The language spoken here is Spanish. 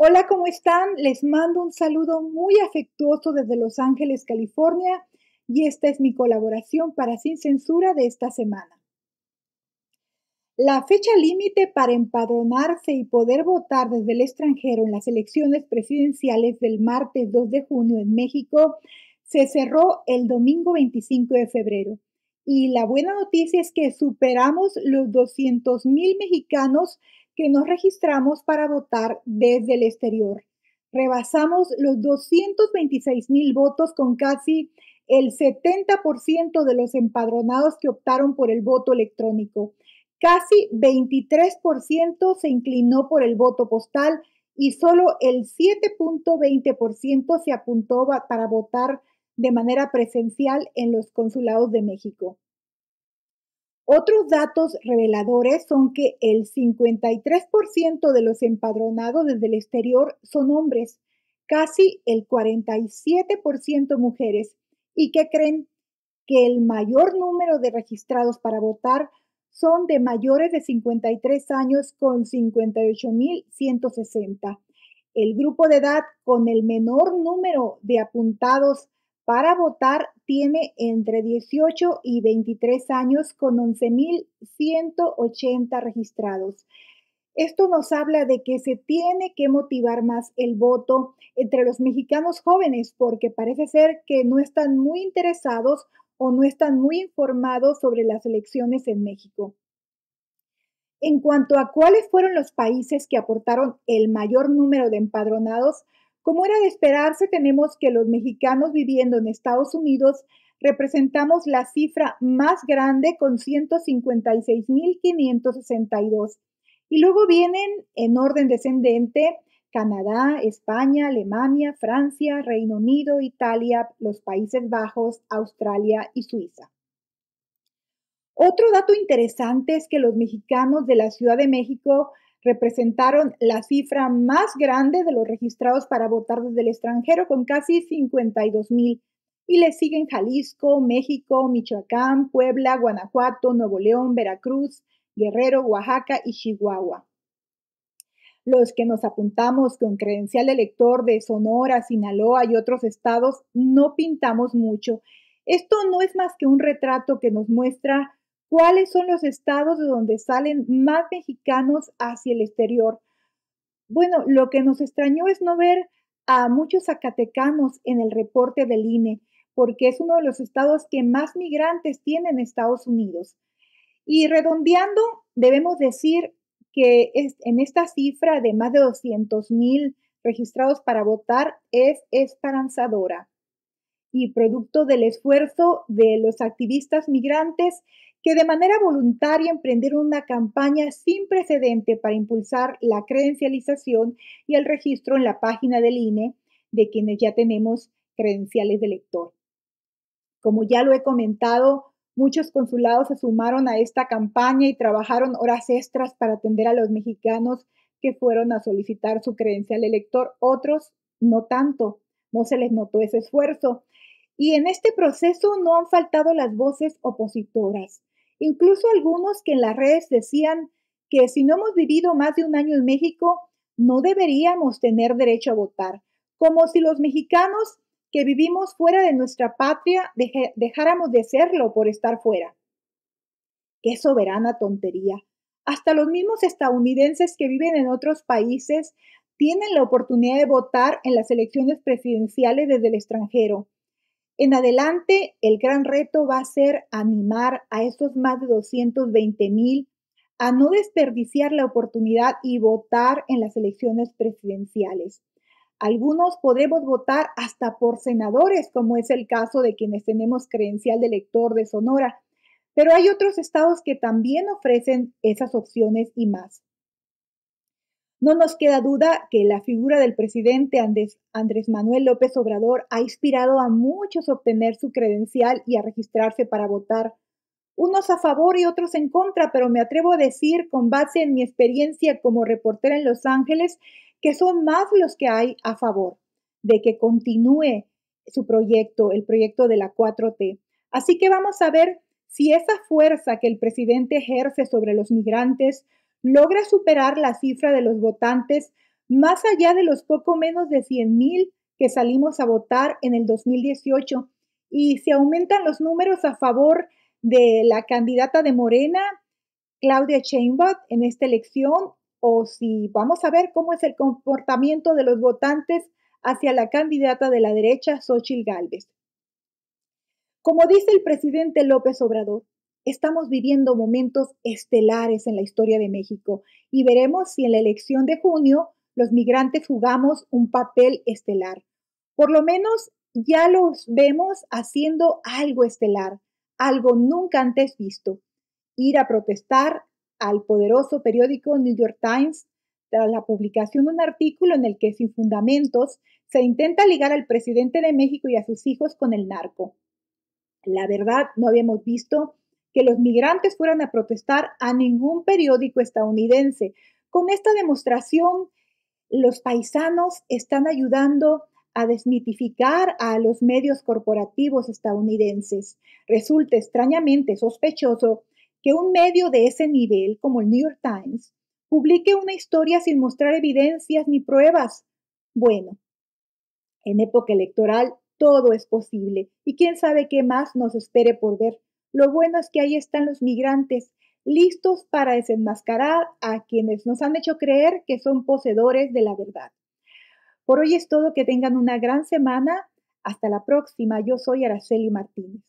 Hola, ¿cómo están? Les mando un saludo muy afectuoso desde Los Ángeles, California, y esta es mi colaboración para Sin Censura de esta semana. La fecha límite para empadronarse y poder votar desde el extranjero en las elecciones presidenciales del martes 2 de junio en México se cerró el domingo 25 de febrero. Y la buena noticia es que superamos los 200,000 mexicanos que nos registramos para votar desde el exterior. Rebasamos los 226,000 votos con casi el 70% de los empadronados que optaron por el voto electrónico. Casi 23% se inclinó por el voto postal y solo el 7.20% se apuntó para votar de manera presencial en los consulados de México. Otros datos reveladores son que el 53% de los empadronados desde el exterior son hombres, casi el 47% mujeres. ¿Y qué creen? Que el mayor número de registrados para votar son de mayores de 53 años con 58,160. El grupo de edad con el menor número de apuntados para votar tiene entre 18 y 23 años con 11,180 registrados. Esto nos habla de que se tiene que motivar más el voto entre los mexicanos jóvenes porque parece ser que no están muy interesados o no están muy informados sobre las elecciones en México. En cuanto a cuáles fueron los países que aportaron el mayor número de empadronados, como era de esperarse, tenemos que los mexicanos viviendo en Estados Unidos representamos la cifra más grande con 156,562. Y luego vienen en orden descendente Canadá, España, Alemania, Francia, Reino Unido, Italia, los Países Bajos, Australia y Suiza. Otro dato interesante es que los mexicanos de la Ciudad de México representaron la cifra más grande de los registrados para votar desde el extranjero con casi 52,000. Y le siguen Jalisco, México, Michoacán, Puebla, Guanajuato, Nuevo León, Veracruz, Guerrero, Oaxaca y Chihuahua. Los que nos apuntamos con credencial de elector de Sonora, Sinaloa y otros estados no pintamos mucho. Esto no es más que un retrato que nos muestra cuáles son los estados de donde salen más mexicanos hacia el exterior. Bueno, lo que nos extrañó es no ver a muchos zacatecanos en el reporte del INE, porque es uno de los estados que más migrantes tiene en Estados Unidos. Y redondeando, debemos decir que en esta cifra de más de 200,000 registrados para votar es esperanzadora y producto del esfuerzo de los activistas migrantes que de manera voluntaria emprendieron una campaña sin precedente para impulsar la credencialización y el registro en la página del INE de quienes ya tenemos credenciales de elector. Como ya lo he comentado, muchos consulados se sumaron a esta campaña y trabajaron horas extras para atender a los mexicanos que fueron a solicitar su credencial de elector. Otros no tanto, no se les notó ese esfuerzo. Y en este proceso no han faltado las voces opositoras, incluso algunos que en las redes decían que si no hemos vivido más de un año en México, no deberíamos tener derecho a votar, como si los mexicanos que vivimos fuera de nuestra patria dejáramos de serlo por estar fuera. ¡Qué soberana tontería! Hasta los mismos estadounidenses que viven en otros países tienen la oportunidad de votar en las elecciones presidenciales desde el extranjero. En adelante, el gran reto va a ser animar a esos más de 220,000 a no desperdiciar la oportunidad y votar en las elecciones presidenciales. Algunos podremos votar hasta por senadores, como es el caso de quienes tenemos credencial de elector de Sonora, pero hay otros estados que también ofrecen esas opciones y más. No nos queda duda que la figura del presidente Andrés Manuel López Obrador ha inspirado a muchos a obtener su credencial y a registrarse para votar, unos a favor y otros en contra, pero me atrevo a decir, con base en mi experiencia como reportera en Los Ángeles, que son más los que hay a favor de que continúe su proyecto, el proyecto de la 4T. Así que vamos a ver si esa fuerza que el presidente ejerce sobre los migrantes logra superar la cifra de los votantes más allá de los poco menos de 100,000 que salimos a votar en el 2018. Y si aumentan los números a favor de la candidata de Morena, Claudia Sheinbaum, en esta elección, o si vamos a ver cómo es el comportamiento de los votantes hacia la candidata de la derecha, Xóchitl Gálvez. Como dice el presidente López Obrador, estamos viviendo momentos estelares en la historia de México y veremos si en la elección de junio los migrantes jugamos un papel estelar. Por lo menos ya los vemos haciendo algo estelar, algo nunca antes visto. Ir a protestar al poderoso periódico New York Times tras la publicación de un artículo en el que sin fundamentos se intenta ligar al presidente de México y a sus hijos con el narco. La verdad, no habíamos visto que los migrantes fueran a protestar a ningún periódico estadounidense. Con esta demostración, los paisanos están ayudando a desmitificar a los medios corporativos estadounidenses. Resulta extrañamente sospechoso que un medio de ese nivel, como el New York Times, publique una historia sin mostrar evidencias ni pruebas. Bueno, en época electoral todo es posible y quién sabe qué más nos espere por ver. Lo bueno es que ahí están los migrantes, listos para desenmascarar a quienes nos han hecho creer que son poseedores de la verdad. Por hoy es todo, que tengan una gran semana. Hasta la próxima. Yo soy Araceli Martínez.